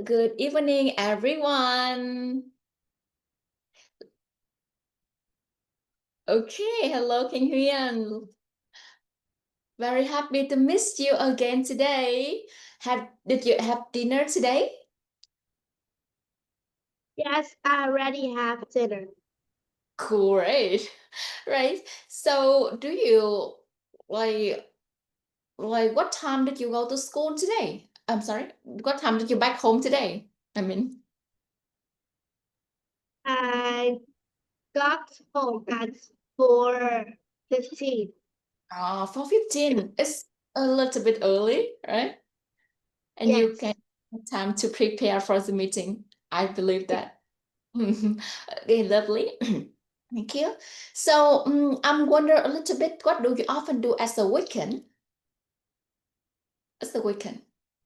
Good evening, everyone. Okay, hello, King Huyen. Very happy to miss you again today. Did you have dinner today? Yes, I already have dinner. Great, right? So, do you like what time did you go to school today? I'm sorry, what time did you back home today? I mean, I got home at 4:15. 4:15. It's a little bit early, right? And you can Yes. have time to prepare for the meeting. I believe that. Okay, lovely. Thank you. So I'm wondering a little bit, what do you often do as a weekend? As a weekend.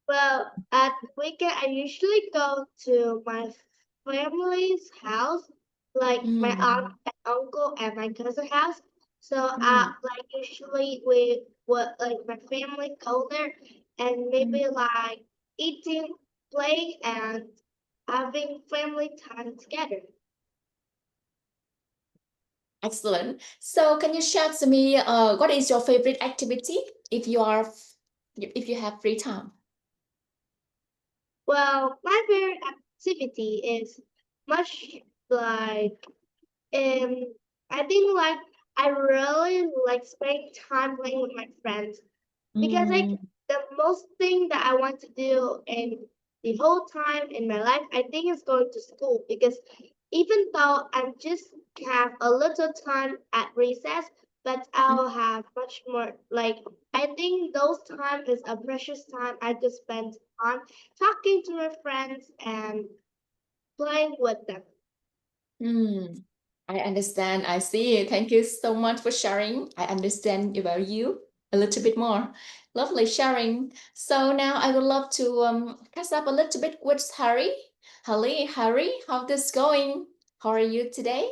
Well, at weekend, I usually go to my family's house, like my aunt Mm, and uncle and my cousin house. So, mm, like usually we would like my family go there and mm. maybe like eating, playing, and having family time together. Excellent. So can you share to me what is your favorite activity if you have free time? Well, my favorite activity is much like I think like I really like spending time playing with my friends because like Mm, the most thing that I want to do in the whole time in my life I think is going to school because even though I'm just have a little time at recess, but mm. I'll have much more like I think those time is a precious time I just spend on talking to my friends and playing with them. Mm. I understand. I see. Thank you so much for sharing. I understand about you a little bit more. Lovely sharing. So now I would love to catch up a little bit with Harry. Harry, how this going? How are you today?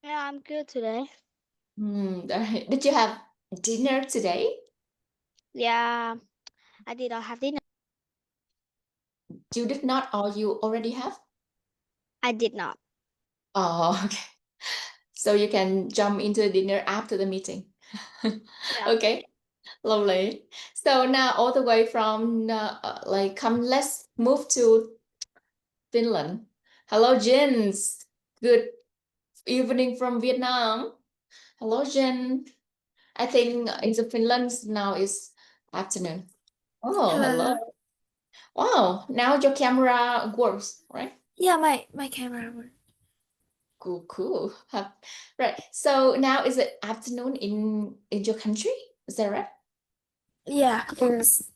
Yeah, I'm good today. Did you have dinner today? Yeah, I did not have dinner. You did not, or you already have? I did not. Oh, okay. So you can jump into dinner after the meeting. Yeah. Okay. Lovely. So now all the way from let's move to Finland. Hello, Jins. Good evening from Vietnam. Hello, Jin. I think in the Finland now is afternoon. Oh, hello. Hello. Wow, now your camera works, right? Yeah, my camera works. Cool, cool. Right. So now is it afternoon in your country? Is that right? Yeah, it was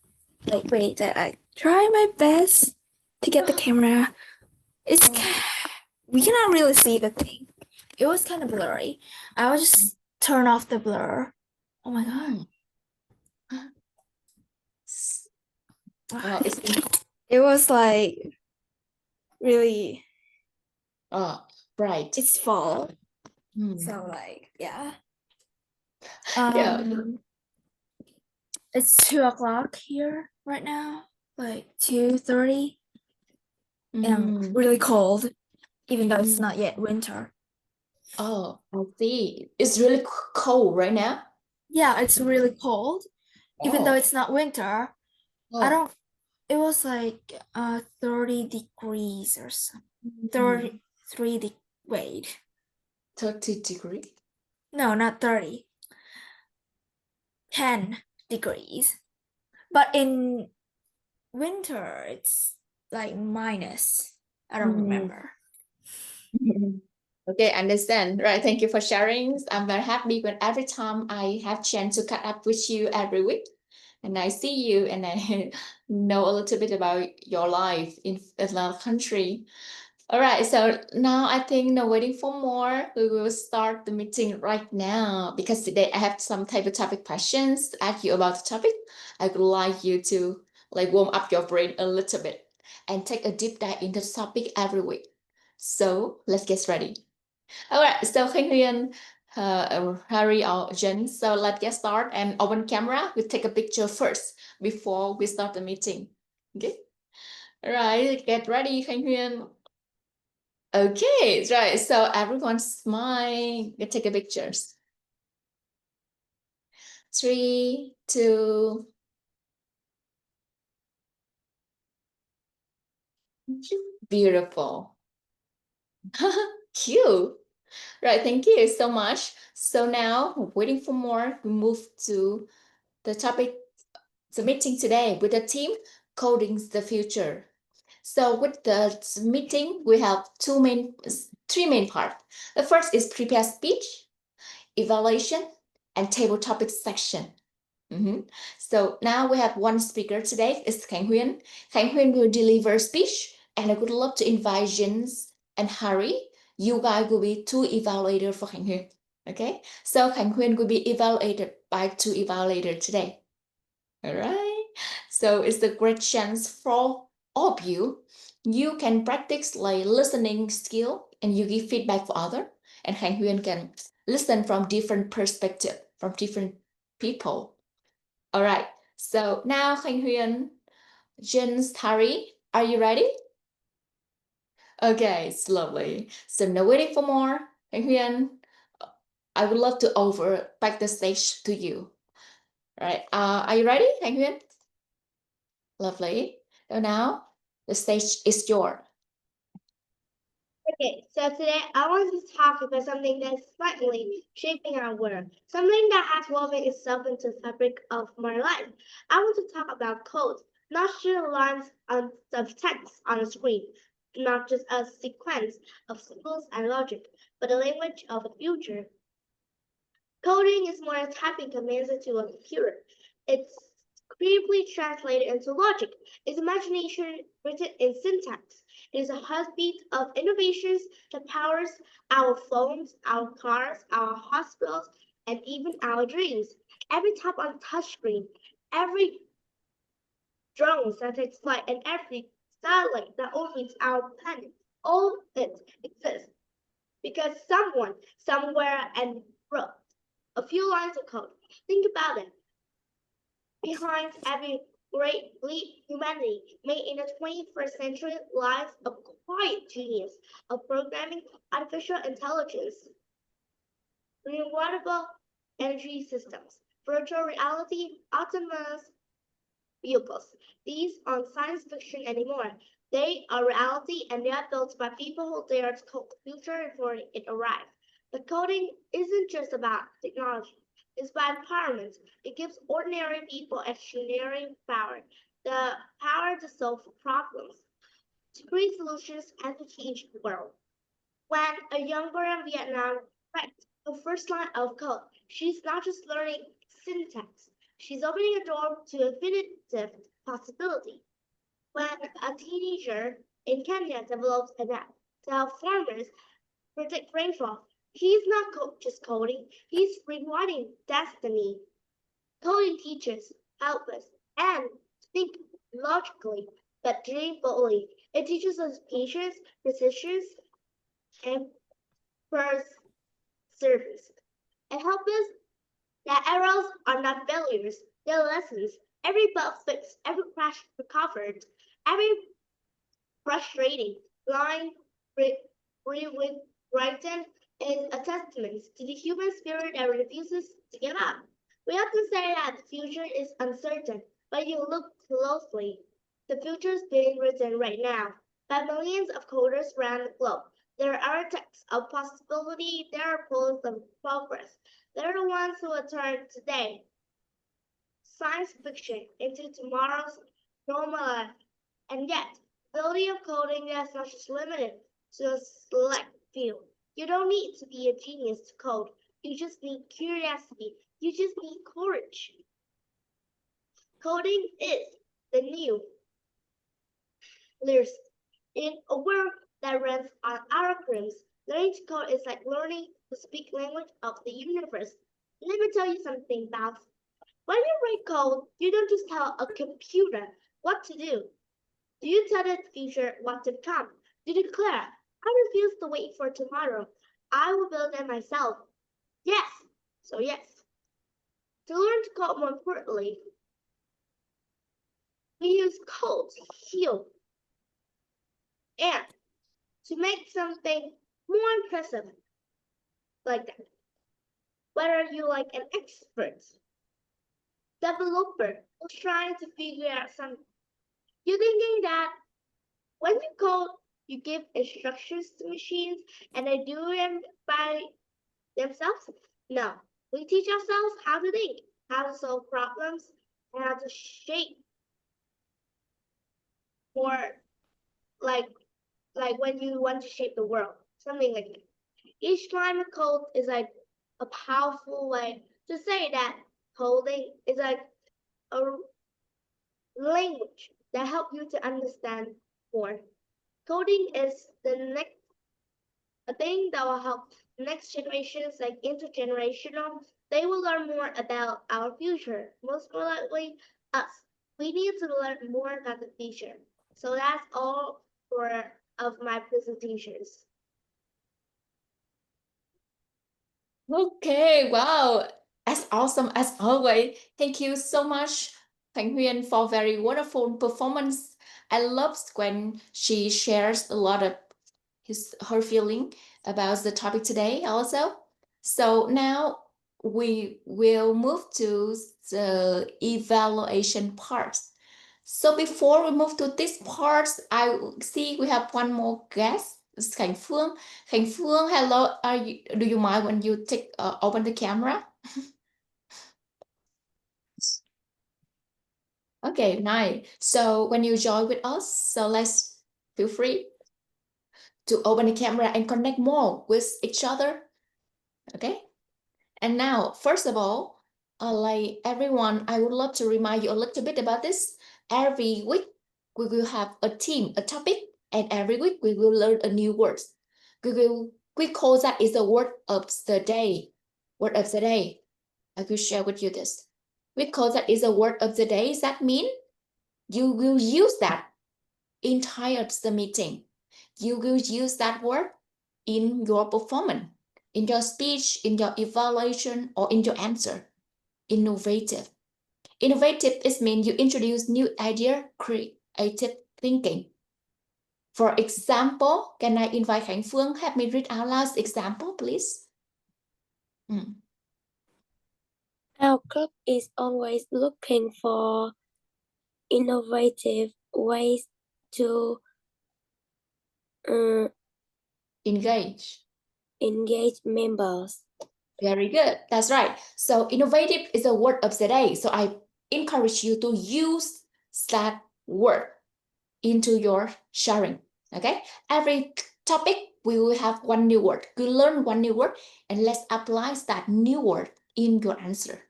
like wait that I try my best to get the camera. It's we cannot really see the thing. It was kind of blurry. I will just turn off the blur. Oh my god. Mm. Well, it's It was like really bright. it's fall. Hmm. So like yeah. Yeah. It's 2 o'clock here right now. Like 2:30 and Mm. really cold, even though it's Mm. not yet winter. Oh, I see. It's really cold right now. Yeah, it's really cold. Even though Oh, it's not winter, I oh. don't it was like 30 degrees or something. Mm. 33 wait. 30 degree. No, not 30. 10 degrees. But in winter it's like minus. I don't Mm. remember. Okay, understand. Right. Thank you for sharing. I'm very happy when every time I have chance to catch up with you every week. And I see you and I know a little bit about your life in another country. All right, so now I think no waiting for more. We will start the meeting right now because today I have some type of topic questions to ask you about the topic. I would like you to like warm up your brain a little bit and take a deep dive into the topic every week. So let's get ready. All right, so Khánh Huyền, Harry or Jen, so let's get started and open camera. We take a picture first before we start the meeting. Okay. Right, get ready, Khánh Huyền. Okay, right. So everyone smile. You take a pictures. 3, 2. Beautiful. Cute. Right, thank you so much. So now, waiting for more, we move to the topic, the meeting today with the team Coding the Future. So with the meeting, we have three main parts. The first is prepare speech, evaluation, and table topic section. So now we have one speaker today, it's Khánh Huyền. Khánh Huyền will deliver speech, and I would love to invite Jens and Harry. You guys will be two evaluators for Khánh Huyền. Okay, so Khánh Huyền will be evaluated by two evaluators today. All right, so it's a great chance for all of you. You can practice like listening skill, and you give feedback for other, and Khánh Huyền can listen from different perspective, from different people. All right, so now Khánh Huyền, Jens, Harry, are you ready? Okay, it's lovely. So no waiting for more. Khánh Huyền, I would love to over back the stage to you. All right, are you ready, Khánh Huyền? Lovely. So now the stage is yours. Okay, so today I want to talk about something that's slightly shaping our world, something that has woven itself into the fabric of my life. I want to talk about code, not just lines of text on a screen, not just a sequence of symbols and logic, but a language of the future. Coding is more than typing commands into a computer. It's creatively translated into logic. It's imagination written in syntax. It is a heartbeat of innovations that powers our phones, our cars, our hospitals, and even our dreams. Every tap on a touchscreen, every drone that takes flight, and every satellite that orbits our planet, all it exists because someone, somewhere, and wrote a few lines of code. Think about it. Behind every great leap humanity made in the 21st century lies a quiet genius of programming, artificial intelligence, renewable energy systems, virtual reality, autonomous vehicles. These aren't science fiction anymore. They are reality, and they are built by people who dare to code the future before it arrives. But coding isn't just about technology. It's about empowerment. It gives ordinary people extraordinary power, the power to solve problems, to create solutions, and to change the world. When a young girl in Vietnam writes her first line of code, she's not just learning syntax, she's opening a door to infinitive possibility. When a teenager in Kenya develops an app to help farmers predict rainfall, he's not just coding, he's rewriting destiny. Coding teaches, helps us, and think logically, but dream boldly. It teaches us patience, precision, and perseverance. It helps us that errors are not failures, they're lessons. Every bug fixed, every crash recovered, every frustrating line rewritten is a testament to the human spirit that refuses to give up. We often say that the future is uncertain, but you look closely. The future is being written right now by millions of coders around the globe. There are architects of possibility, there are poets of progress. They're the ones who will turn today science fiction into tomorrow's normal life. And yet, the ability of coding is not just limited to a select few. You don't need to be a genius to code. You just need curiosity. You just need courage. Coding is the new lyrics. In a world that runs on algorithms, learning to code is like learning to speak language of the universe. Let me tell you something about when you write code, you don't just tell a computer what to do. Do you tell the future what to come? Do you declare, I refuse to wait for tomorrow. I will build it myself. Yes. So yes. To learn to code more importantly, we use code to heal. And to make something more impressive like that, whether you're like an expert, developer, or trying to figure out something, you're thinking that when you code, you give instructions to machines and they do them by themselves? No. We teach ourselves how to think, how to solve problems, and how to shape more like when you want to shape the world, something like that. Each climate code is like a powerful way to say that coding is like a language that help you to understand more. Coding is the next a thing that will help next generations, like intergenerational. They will learn more about our future. Most more likely, us. We need to learn more about the future. So that's all for of my presentations. Okay, wow. As awesome as always. Thank you so much, Thanh Huyên, for very wonderful performance. I love when she shares a lot of her feeling about the topic today also. So now we will move to the evaluation part. So before we move to this part, I see we have one more guest. It's Khánh Phương. Khánh Phương, hello. Do you mind when you open the camera? Okay, nice. So when you join with us, so let's feel free to open the camera and connect more with each other. Okay. And now, first of all, like everyone, I would love to remind you a little bit about this. Every week, we will have a theme, a topic, and every week we will learn a new word. We call that is the word of the day. Word of the day. I will share with you this. We call that is a word of the day. That means you will use that entire the meeting. You will use that word in your performance, in your speech, in your evaluation, or in your answer. Innovative. Innovative is mean you introduce new idea, creative thinking. For example, can I invite Khánh Phương? Help me read out loud example, please. Our club is always looking for innovative ways to Engage members. Very good. That's right. So innovative is a word of the day. So I encourage you to use that word into your sharing. Okay. Every topic, we will have one new word. You learn one new word and let's apply that new word in your answer.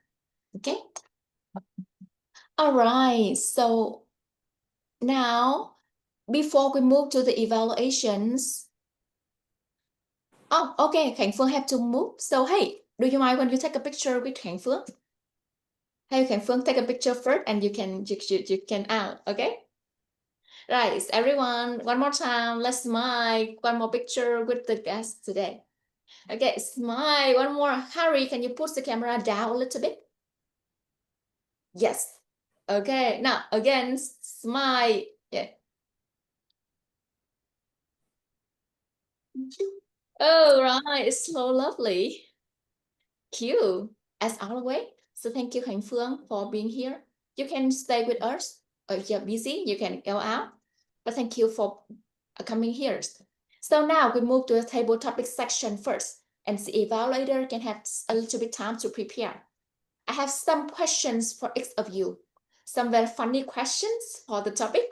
Okay. All right. So now, before we move to the evaluations, oh, okay, Khánh Phương have to move. So, hey, do you mind when you take a picture with Khánh Phương? Hey, Khánh Phương, take a picture first and you can out, okay? Right, everyone, one more time, let's smile. One more picture with the guest today. Okay, smile, one more. Harry, can you put the camera down a little bit? Yes. Okay, now again, smile. Yeah. Oh, right, it's so lovely. Cute, as always. So thank you, Khánh Phương, for being here. You can stay with us. If you're busy, you can go out. But thank you for coming here. So now we move to the table topic section first, and the evaluator can have a little bit time to prepare. I have some questions for each of you. Some very funny questions for the topic.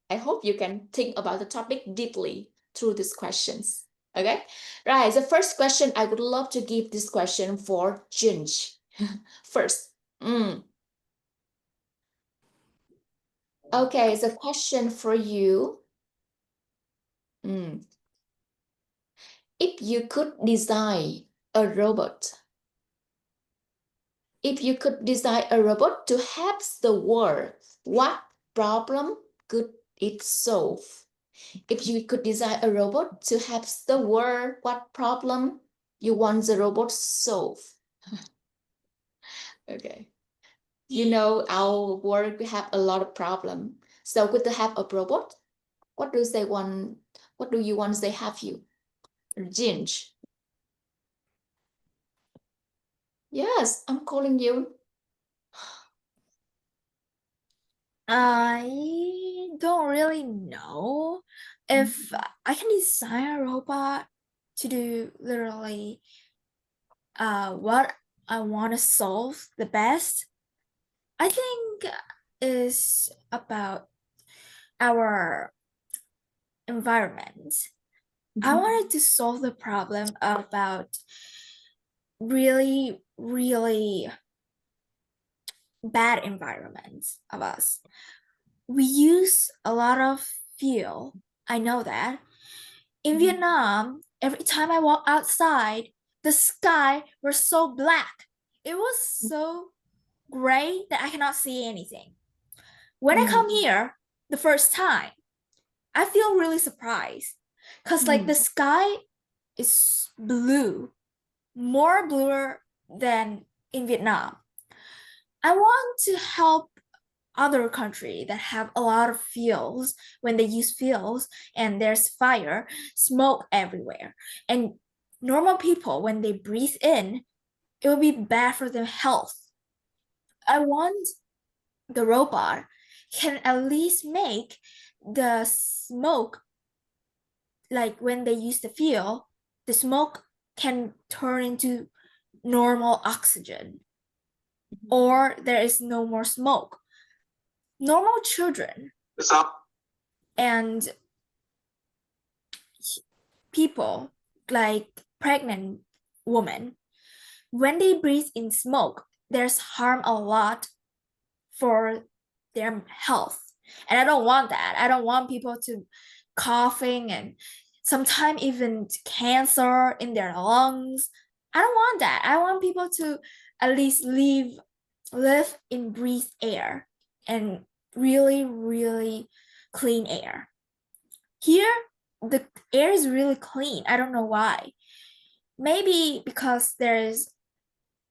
I hope you can think about the topic deeply through these questions. Okay, right. The first question, I would love to give this question for Junj. First, okay, the question for you. If you could design a robot, to help the world, what problem could it solve? If you could design a robot to help the world, what problem you want the robot to solve? Okay. You know, our world, we have a lot of problems. So good to have a robot What do they want? What do you want they have you? Ginge. Yes, I'm calling you. I don't really know if I can design a robot to do literally what I want to solve the best. I think is about our environment. I wanted to solve the problem about really, really bad environments of us. We use a lot of fuel. I know that. In Vietnam, every time I walk outside, the sky was so black. It was so gray that I cannot see anything. When I come here the first time, I feel really surprised because like the sky is blue, more bluer than in Vietnam. I want to help other country that have a lot of fuels. When they use fuels and there's fire, smoke everywhere, and normal people when they breathe in, it will be bad for their health. I want the robot can at least make the smoke, like when they use the fuel, the smoke can turn into normal oxygen, or there is no more smoke. Normal children and people, like pregnant women, when they breathe in smoke, there's harm a lot for their health. And I don't want that. I don't want people to coughing and sometimes even cancer in their lungs. I don't want that. I want people to at least live in breathe air and really, really clean air. Here, the air is really clean. I don't know why. Maybe because there is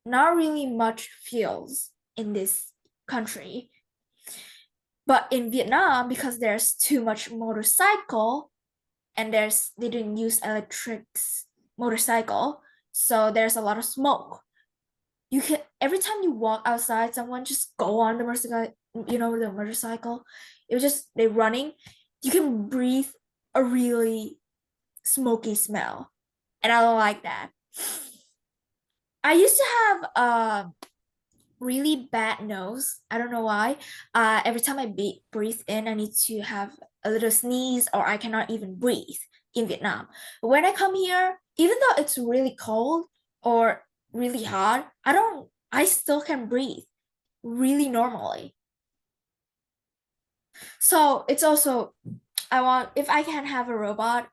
not really much fuels in this country. But in Vietnam, because there's too much motorcycle and they didn't use electric motorcycle, so there's a lot of smoke. You can every time you walk outside, someone just go on the motorcycle, the motorcycle. It was just they're running. You can breathe a really smoky smell, and I don't like that. I used to have a really bad nose. I don't know why. Every time I breathe in, I need to have a little sneeze, or I cannot even breathe in Vietnam. But when I come here, even though it's really cold or really hot, I still can breathe really normally. So it's also, if I can have a robot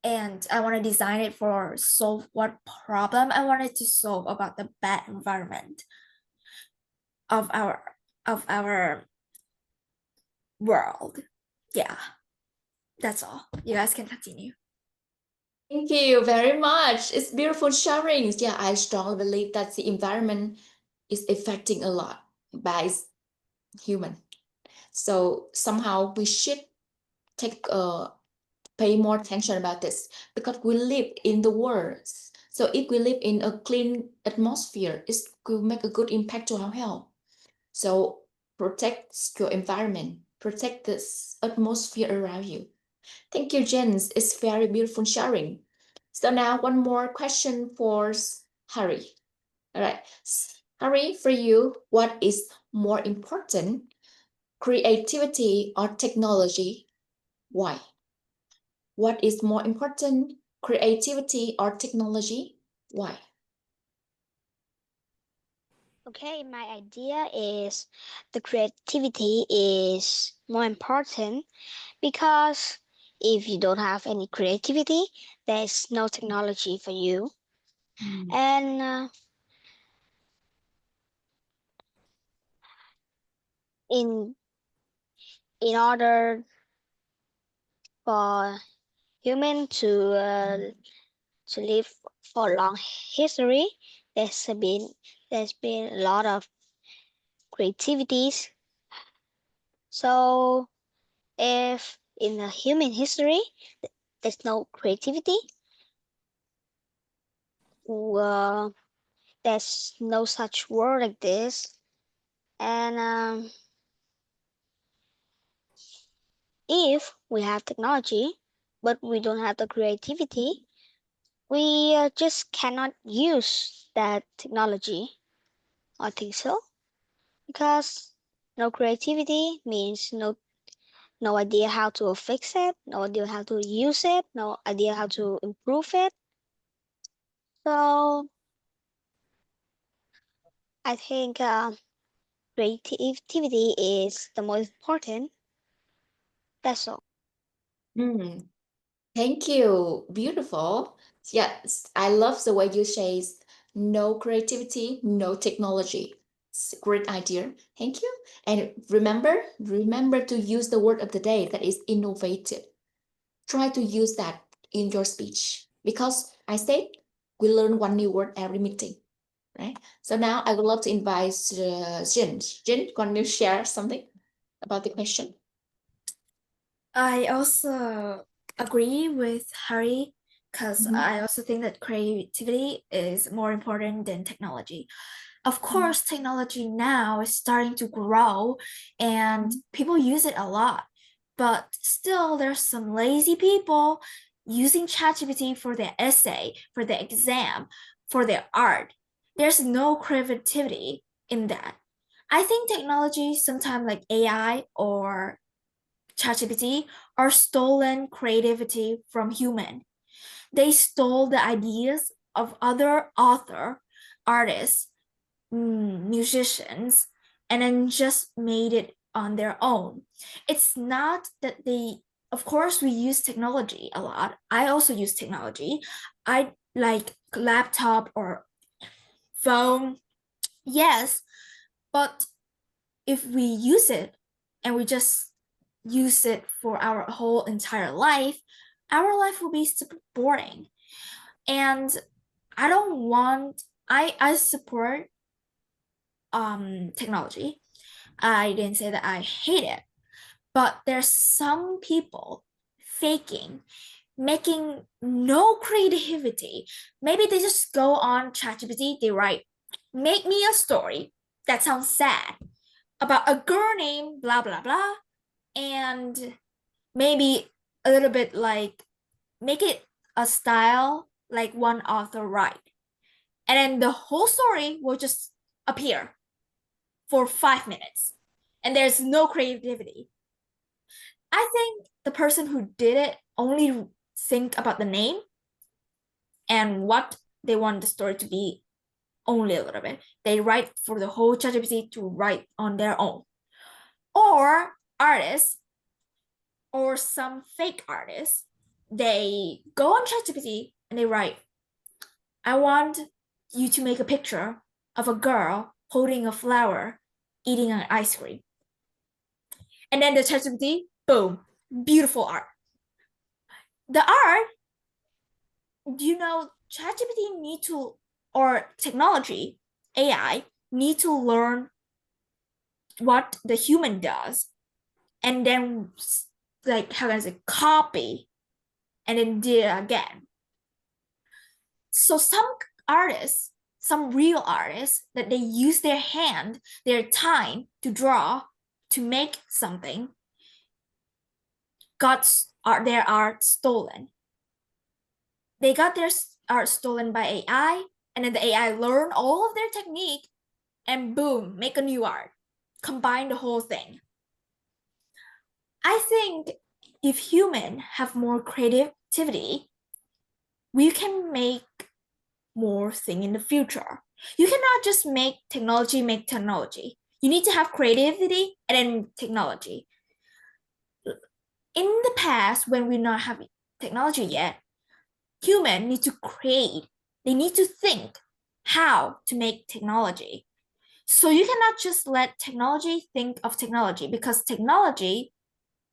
and I want to design it for solve what problem I wanted to solve about the bad environment of our world. Yeah, that's all. You guys can continue. Thank you very much. It's beautiful sharing. Yeah, I strongly believe that the environment is affecting a lot by human. So somehow we should pay more attention about this because we live in the world. So if we live in a clean atmosphere, it will make a good impact to our health. So protect your environment, protect this atmosphere around you. Thank you, Jens. It's very beautiful sharing. So now one more question for Harry. All right. Harry, for you, what is more important, creativity or technology? Why? What is more important, creativity or technology? Why? Okay, my idea is the creativity is more important because if you don't have any creativity, there's no technology for you. And in in order for human to live for a long history, there's been there's been a lot of creativities. So if in the human history, there's no creativity. Well, there's no such word like this. And if we have technology, but we don't have the creativity, we just cannot use that technology. I think so. Because no creativity means no idea how to fix it, no idea how to use it, no idea how to improve it. So I think creativity is the most important. That's all. Mm, thank you. Beautiful. Yes, I love the way you say no creativity, no technology. It's a great idea. Thank you. And remember to use the word of the day that is innovative. Try to use that in your speech because I said we learn one new word every meeting, right? So now I would love to invite Jin. Jin, can you share something about the question? I also agree with Harry because I also think that creativity is more important than technology. Of course, technology now is starting to grow and people use it a lot, but still there's some lazy people using ChatGPT for their essay, for their exam, for their art. There's no creativity in that. I think technology, sometimes like AI or ChatGPT, are stolen creativity from human. They stole the ideas of other artists, musicians, and then just made it on their own. It's not that they, of course, we use technology a lot. I also use technology. I like laptop or phone, yes, but if we use it and we just use it for our whole entire life, our life will be super boring. And I don't want, I support technology. I didn't say that I hate it, but there's some people faking, making no creativity. Maybe they just go on ChatGPT, they write, make me a story that sounds sad about a girl named blah blah blah, and maybe a little bit like make it a style like one author write, and then the whole story will just appear for 5 minutes and there's no creativity. I think the person who did it only think about the name and what they want the story to be, only a little bit. They write for the whole ChatGPT to write on their own. Or artists or some fake artists, they go on ChatGPT and they write, I want you to make a picture of a girl holding a flower, eating an ice cream. And then the ChatGPT, boom, beautiful art. The art, do you know, ChatGPT need to, or technology, AI, need to learn what the human does and then, like, how can I say, copy and then do it again. So some artists, some real artists, that they use their hand, their time to draw, to make something, got their art stolen. They got their art stolen by AI, and then the AI learned all of their technique, and boom, make a new art, combine the whole thing. I think if humans have more creativity, we can make more thing in the future. You cannot just make technology. You need to have creativity and then technology. In the past, when we not have technology yet, humans need to create. They need to think how to make technology. So you cannot just let technology think of technology, because technology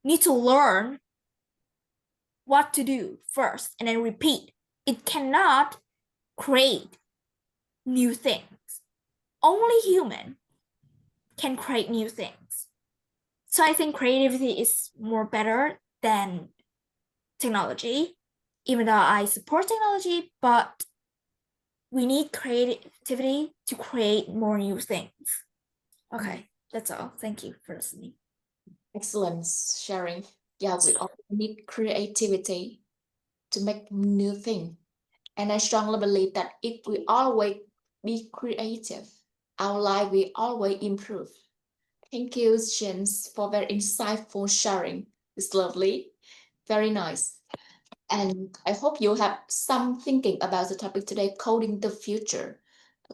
need to learn what to do first and then repeat. It cannot create new things. Only human can create new things. So I think creativity is more better than technology, even though I support technology, but we need creativity to create more new things. Okay, that's all. Thank you for listening. Excellent sharing. Yeah, we all need creativity to make new thing. And I strongly believe that if we always be creative, our life will always improve. Thank you, James, for very insightful sharing. It's lovely, very nice. And I hope you have some thinking about the topic today, coding the future.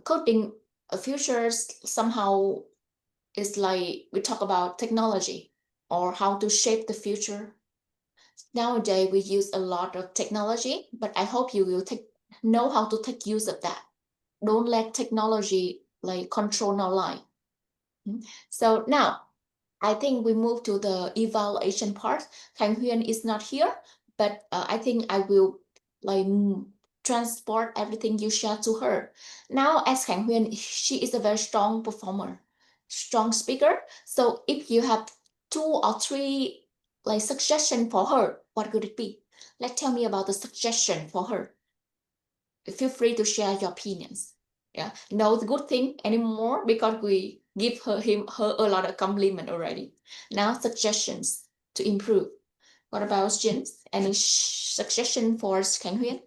Coding a future somehow is like we talk about technology or how to shape the future. Nowadays we use a lot of technology, but I hope you will know how to take use of that. Don't let technology like control our life. So now I think we move to the evaluation part. Kang Huyên is not here, but I think I will like transport everything you share to her. Now, as Kang Huyên, she is a very strong performer, strong speaker. So if you have 2 or 3 like suggestion for her, what could it be? Let's tell me about the suggestion for her. Feel free to share your opinions. Yeah, no good thing anymore because we give her a lot of compliment already. Now suggestions to improve. What about James? Any suggestion for Kang Huyên?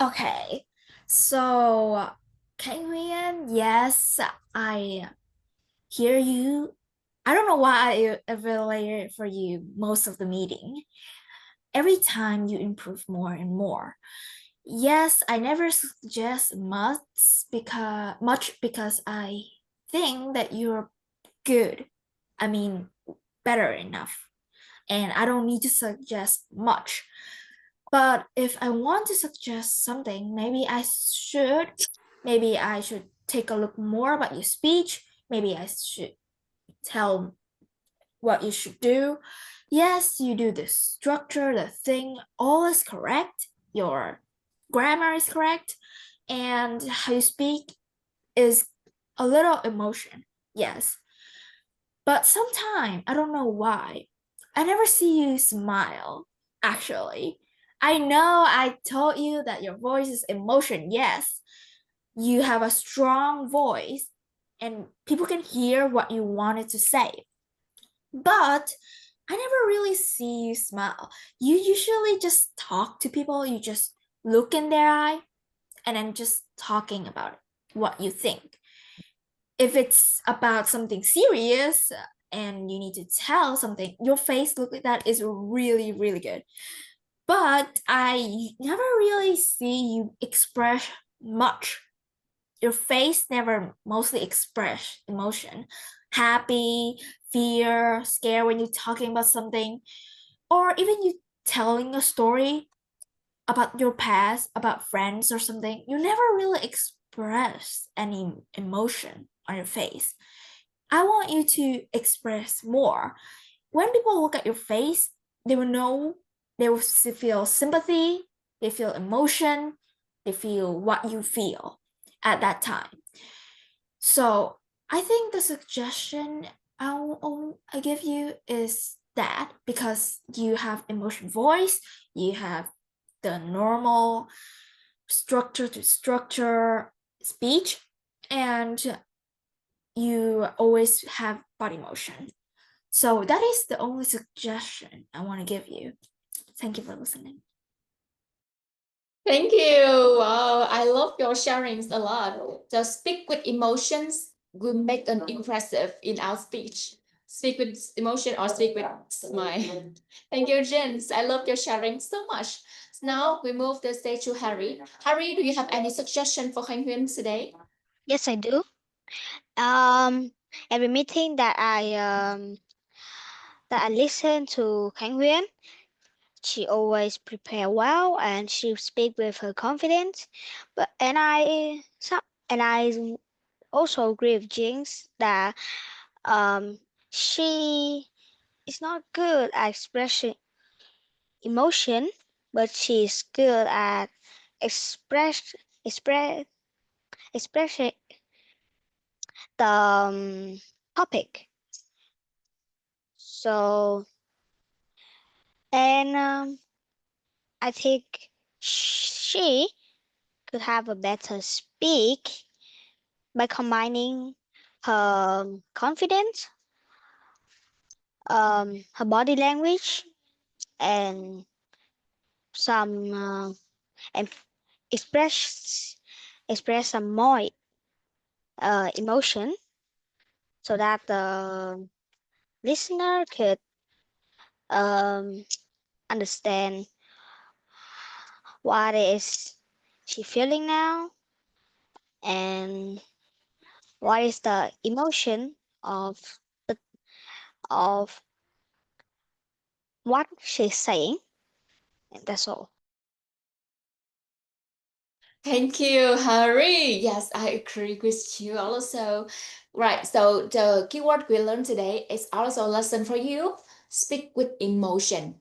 Okay, so Kang Huyên, yes, I hear you. I don't know why I evaluate for you most of the meeting. Every time you improve more and more. Yes, I never suggest much because I think that you're good. I mean, better enough. And I don't need to suggest much. But if I want to suggest something, maybe I should take a look more about your speech. Maybe I should tell what you should do. Yes, you do the structure, the thing, all is correct. Your grammar is correct. And how you speak is a little emotion. Yes. But sometimes, I don't know why, I never see you smile, actually. I know I told you that your voice is emotion. Yes, you have a strong voice and people can hear what you wanted to say. But I never really see you smile. You usually just talk to people, you just look in their eye and then just talking about what you think. If it's about something serious and you need to tell something, your face look like that is really, really good. But I never really see you express much. Your face never mostly express emotion. Happy, fear, scared when you're talking about something, or even you telling a story about your past, about friends or something, you never really express any emotion on your face. I want you to express more. When people look at your face, they will know, they will feel sympathy, they feel emotion, they feel what you feel at that time. So I think the suggestion I give you is that because you have emotion voice, you have the normal structure to structure speech, and you always have body motion. So that is the only suggestion I want to give you. Thank you for listening. Thank you. Wow, I love your sharings a lot. Just speak with emotions will make an impressive in our speech. Speak with emotion or speak with smile. Thank you, Jens. I love your sharing so much. Now we move the stage to Harry. Harry, do you have any suggestion for Khanh Huyên today? Yes, I do. Um, every meeting that I listen to Khang Huyên, she always prepare well and she speak with her confidence. And I also agree with Jinx that she is not good at expressing emotion, but she's good at express express expressing the topic. So And I think she could have a better speak by combining her confidence, her body language, and some and express some more emotion so that the listener could um, understand what is she feeling now and what is the emotion of the, of what she's saying. And that's all. Thank you, Harry. Yes, I agree with you also. Right, so the keyword we learned today is also a lesson for you. Speak with emotion.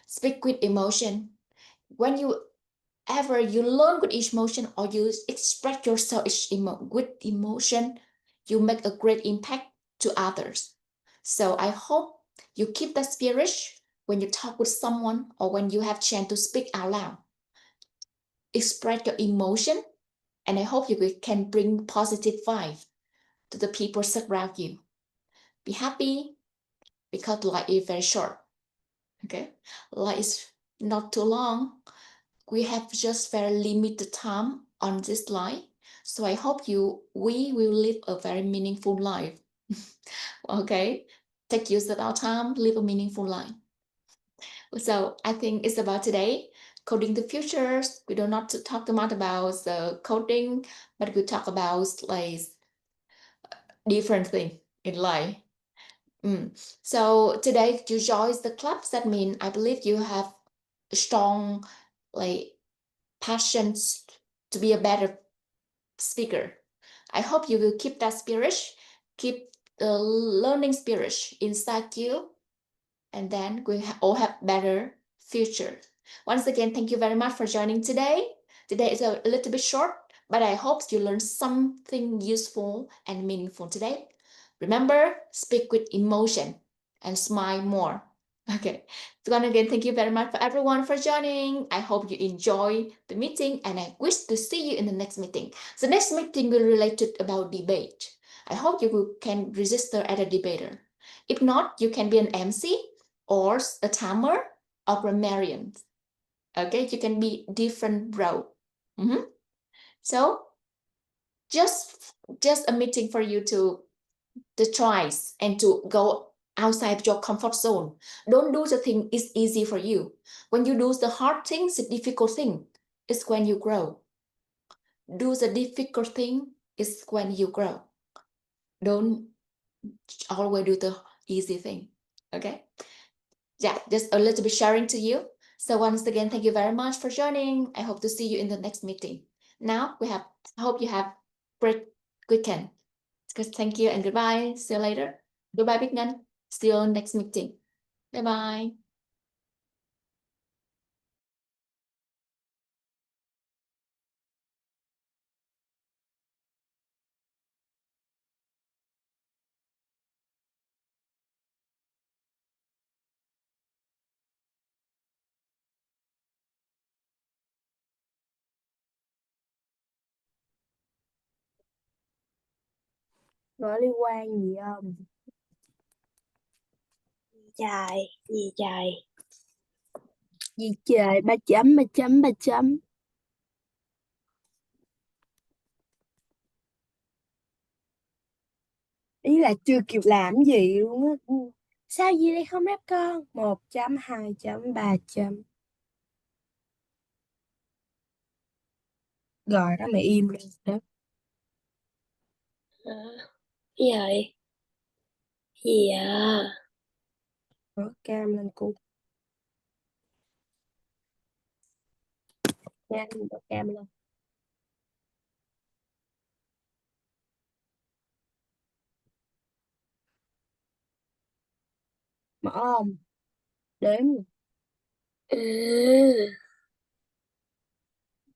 Speak with emotion. When you ever you learn with emotion or you express yourself with emotion, you make a great impact to others. So I hope you keep that spirit when you talk with someone or when you have chance to speak out loud. Express your emotion, and I hope you can bring positive vibe to the people surround you. Be happy because life is very short. Okay, life is not too long. We have just very limited time on this life. So I hope we will live a very meaningful life. Okay, take use of our time, live a meaningful life. So I think it's about today. Coding the futures. We do not talk too much about the coding, but we talk about like different thing in life. So today you join the clubs. That means I believe you have strong like passions to be a better speaker. I hope you will keep that spirit, keep the learning spirit inside you, and then we all have better future. Once again, thank you very much for joining today. Today is a little bit short, but I hope you learned something useful and meaningful today. Remember, speak with emotion and smile more. Okay. So again, thank you very much for everyone for joining. I hope you enjoy the meeting and I wish to see you in the next meeting. The next meeting will relate to about debate. I hope you can register as a debater. If not, you can be an MC or a timer or grammarian. Okay, you can be different role. So just a meeting for you to try and to go outside your comfort zone. Don't do the thing is easy for you. When you do the hard things, the difficult thing is when you grow. Do the difficult thing is when you grow. Don't always do the easy thing. Okay. Yeah, just a little bit sharing to you. So once again, thank you very much for joining. I hope to see you in the next meeting. Now I hope you have great weekend. Thank you and goodbye. See you later. Goodbye, Big Nan. See you next meeting. Bye bye. Có liên quan gì không? Gì trời? Gì trời? Ba chấm, ba chấm, ba chấm. Ý là chưa kịp làm gì luôn á. Sao gì đây không đáp con? 1 chấm, 2 chấm, 3 chấm. Rồi đó mày im lên đó. Cái gì? Gì à? Mở cam lên cô. Nha, mở cam lên. Mở không? Đếm.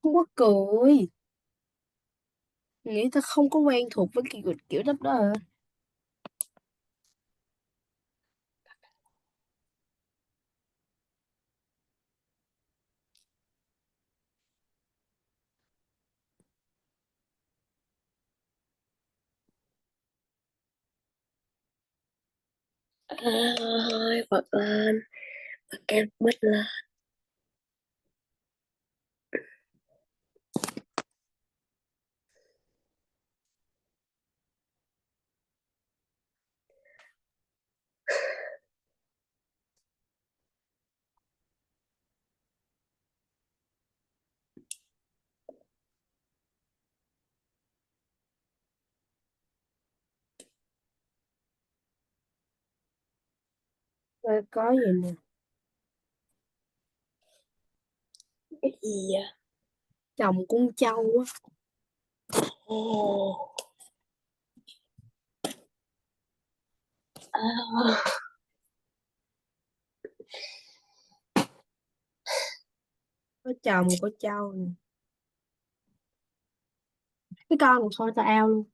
Không có cười. Nghĩ ta không có quen thuộc với kiểu đó đó hả? Thôi bật lên, bật cái bít lên. Rồi có gì nè? Cái gì vậy? Chồng con trâu á. Ồ. À. Có chồng có trâu nè. Cái con còn thôi tao ao luôn.